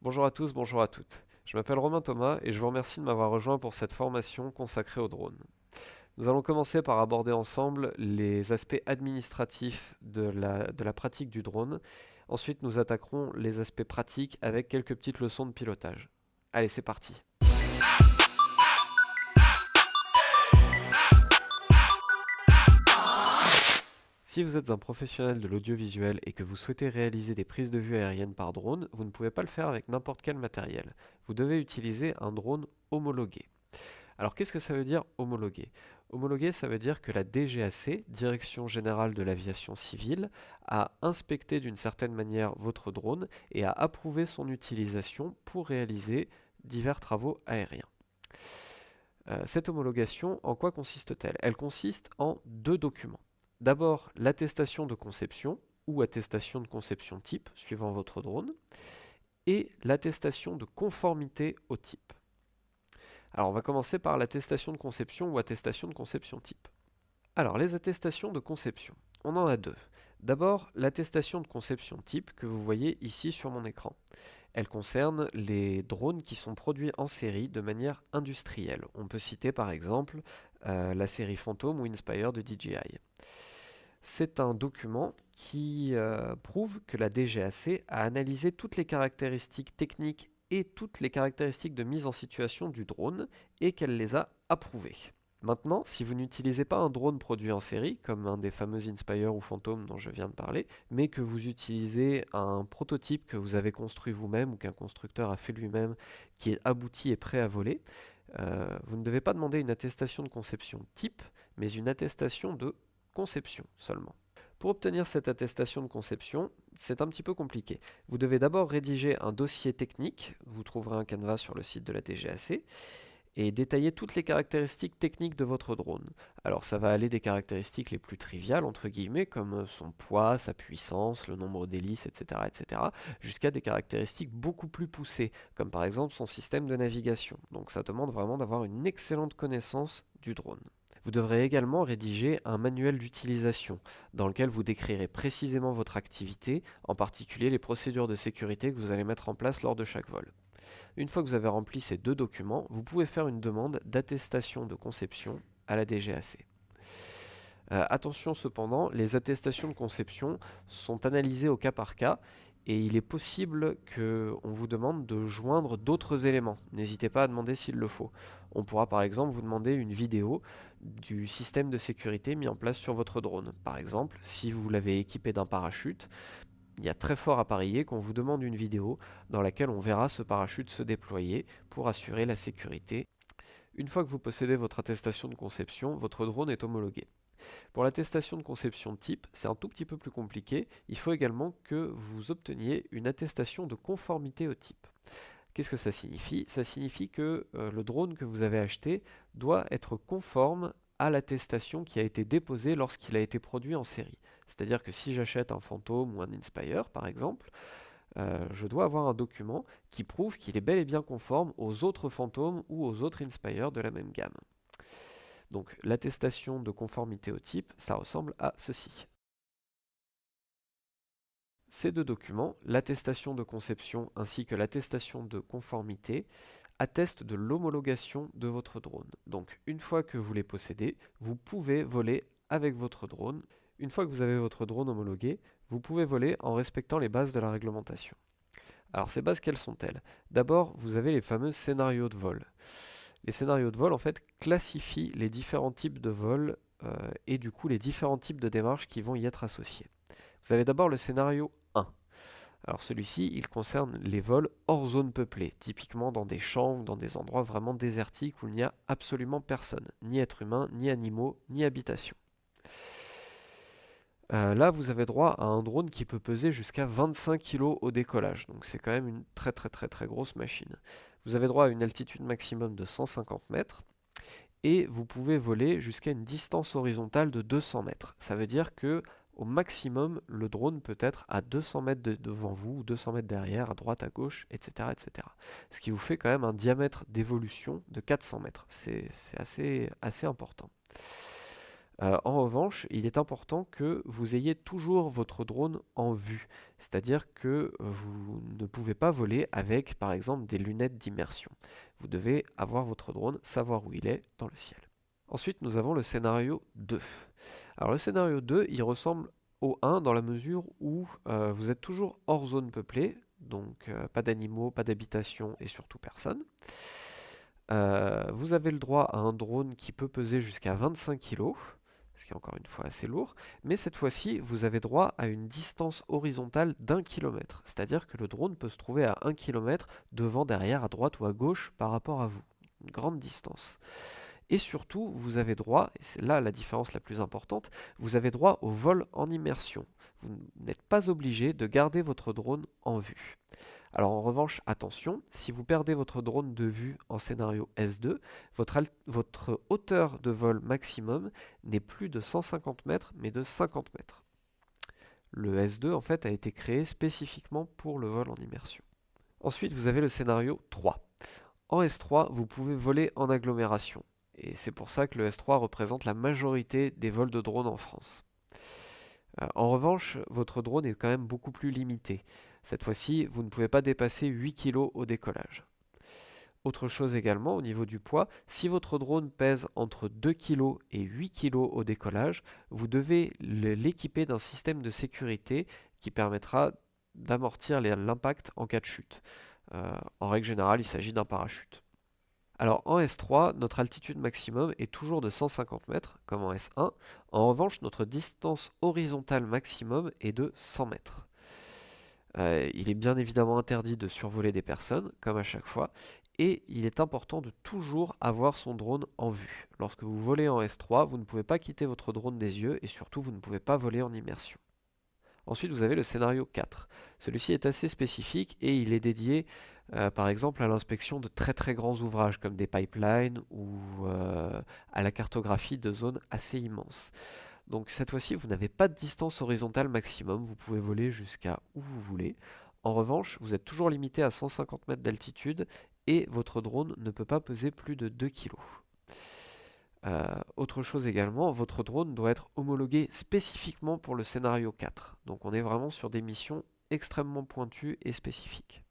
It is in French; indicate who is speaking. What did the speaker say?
Speaker 1: Bonjour à tous, bonjour à toutes. Je m'appelle Romain Thomas et je vous remercie de m'avoir rejoint pour cette formation consacrée au drone. Nous allons commencer par aborder ensemble les aspects administratifs de la pratique du drone. Ensuite, nous attaquerons les aspects pratiques avec quelques petites leçons de pilotage. Allez, c'est parti. Si vous êtes un professionnel de l'audiovisuel et que vous souhaitez réaliser des prises de vue aériennes par drone, vous ne pouvez pas le faire avec n'importe quel matériel. Vous devez utiliser un drone homologué. Alors qu'est-ce que ça veut dire homologué? Homologué, ça veut dire que la DGAC, Direction Générale de l'Aviation Civile, a inspecté d'une certaine manière votre drone et a approuvé son utilisation pour réaliser divers travaux aériens. Cette homologation, en quoi consiste-t-elle? Elle consiste en deux documents. D'abord, l'attestation de conception ou attestation de conception type, suivant votre drone, et l'attestation de conformité au type. Alors on va commencer par l'attestation de conception ou attestation de conception type. Alors les attestations de conception, on en a deux. D'abord l'attestation de conception type que vous voyez ici sur mon écran. Elle concerne les drones qui sont produits en série de manière industrielle. On peut citer par exemple la série Phantom ou Inspire de DJI. C'est un document qui prouve que la DGAC a analysé toutes les caractéristiques techniques et toutes les caractéristiques de mise en situation du drone et qu'elle les a approuvées. Maintenant, si vous n'utilisez pas un drone produit en série, comme un des fameux Inspire ou Phantom dont je viens de parler, mais que vous utilisez un prototype que vous avez construit vous-même ou qu'un constructeur a fait lui-même, qui est abouti et prêt à voler, vous ne devez pas demander une attestation de conception type, mais une attestation de conception seulement. Pour obtenir cette attestation de conception, c'est un petit peu compliqué. Vous devez d'abord rédiger un dossier technique, vous trouverez un canevas sur le site de la DGAC, et détailler toutes les caractéristiques techniques de votre drone. Alors ça va aller des caractéristiques les plus triviales, entre guillemets, comme son poids, sa puissance, le nombre d'hélices, etc., jusqu'à des caractéristiques beaucoup plus poussées, comme par exemple son système de navigation. Donc ça demande vraiment d'avoir une excellente connaissance du drone. Vous devrez également rédiger un manuel d'utilisation dans lequel vous décrirez précisément votre activité, en particulier les procédures de sécurité que vous allez mettre en place lors de chaque vol. Une fois que vous avez rempli ces deux documents, vous pouvez faire une demande d'attestation de conception à la DGAC. Attention cependant, les attestations de conception sont analysées au cas par cas et il est possible qu'on vous demande de joindre d'autres éléments. N'hésitez pas à demander s'il le faut. On pourra par exemple vous demander une vidéo du système de sécurité mis en place sur votre drone. Par exemple, si vous l'avez équipé d'un parachute, il y a très fort à parier qu'on vous demande une vidéo dans laquelle on verra ce parachute se déployer pour assurer la sécurité. Une fois que vous possédez votre attestation de conception, votre drone est homologué. Pour l'attestation de conception type, c'est un tout petit peu plus compliqué. Il faut également que vous obteniez une attestation de conformité au type. Qu'est-ce que ça signifie? Ça signifie que le drone que vous avez acheté doit être conforme à l'attestation qui a été déposée lorsqu'il a été produit en série. C'est-à-dire que si j'achète un Phantom ou un Inspire, par exemple, je dois avoir un document qui prouve qu'il est bel et bien conforme aux autres Phantom ou aux autres Inspire de la même gamme. Donc l'attestation de conformité au type, ça ressemble à ceci. Ces deux documents, l'attestation de conception ainsi que l'attestation de conformité, attestent de l'homologation de votre drone. Donc une fois que vous les possédez, vous pouvez voler avec votre drone. Une fois que vous avez votre drone homologué, vous pouvez voler en respectant les bases de la réglementation. Alors ces bases, quelles sont-elles? D'abord, vous avez les fameux scénarios de vol. Les scénarios de vol, en fait, classifient les différents types de vols et du coup les différents types de démarches qui vont y être associés. Vous avez d'abord le scénario 1. Alors celui-ci, il concerne les vols hors zone peuplée, typiquement dans des champs ou dans des endroits vraiment désertiques où il n'y a absolument personne, ni être humain, ni animaux, ni habitation. Là, vous avez droit à un drone qui peut peser jusqu'à 25 kg au décollage, donc c'est quand même une très grosse machine. Vous avez droit à une altitude maximum de 150 mètres et vous pouvez voler jusqu'à une distance horizontale de 200 mètres. Ça veut dire que au maximum, le drone peut être à 200 mètres devant vous, ou 200 mètres derrière, à droite, à gauche, etc. Ce qui vous fait quand même un diamètre d'évolution de 400 mètres. C'est assez important. En revanche, il est important que vous ayez toujours votre drone en vue, c'est-à-dire que vous ne pouvez pas voler avec, par exemple, des lunettes d'immersion. Vous devez avoir votre drone, savoir où il est dans le ciel. Ensuite, nous avons le scénario 2. Alors le scénario 2, il ressemble au 1 dans la mesure où vous êtes toujours hors zone peuplée, donc pas d'animaux, pas d'habitation et surtout personne. Vous avez le droit à un drone qui peut peser jusqu'à 25 kg, ce qui est encore une fois assez lourd, mais cette fois-ci, vous avez droit à une distance horizontale d'1 km, c'est-à-dire que le drone peut se trouver à 1 km devant, derrière, à droite ou à gauche par rapport à vous. Une grande distance. Et surtout, vous avez droit, et c'est là la différence la plus importante, vous avez droit au vol en immersion. Vous n'êtes pas obligé de garder votre drone en vue. Alors en revanche, attention, si vous perdez votre drone de vue en scénario S2, votre hauteur de vol maximum n'est plus de 150 mètres, mais de 50 mètres. Le S2 en fait a été créé spécifiquement pour le vol en immersion. Ensuite, vous avez le scénario 3. En S3, vous pouvez voler en agglomération. Et c'est pour ça que le S3 représente la majorité des vols de drones en France. En revanche, votre drone est quand même beaucoup plus limité. Cette fois-ci, vous ne pouvez pas dépasser 8 kg au décollage. Autre chose également, au niveau du poids, si votre drone pèse entre 2 kg et 8 kg au décollage, vous devez l'équiper d'un système de sécurité qui permettra d'amortir l'impact en cas de chute. En règle générale, il s'agit d'un parachute. Alors en S3, notre altitude maximum est toujours de 150 mètres, comme en S1. En revanche, notre distance horizontale maximum est de 100 mètres. Il est bien évidemment interdit de survoler des personnes, comme à chaque fois, et il est important de toujours avoir son drone en vue. Lorsque vous volez en S3, vous ne pouvez pas quitter votre drone des yeux, et surtout vous ne pouvez pas voler en immersion. Ensuite, vous avez le scénario 4. Celui-ci est assez spécifique et il est dédié, par exemple, à l'inspection de très très grands ouvrages comme des pipelines ou à la cartographie de zones assez immenses. Donc cette fois-ci, vous n'avez pas de distance horizontale maximum, vous pouvez voler jusqu'à où vous voulez. En revanche, vous êtes toujours limité à 150 mètres d'altitude et votre drone ne peut pas peser plus de 2 kg. Autre chose également, votre drone doit être homologué spécifiquement pour le scénario 4. Donc on est vraiment sur des missions extrêmement pointues et spécifiques.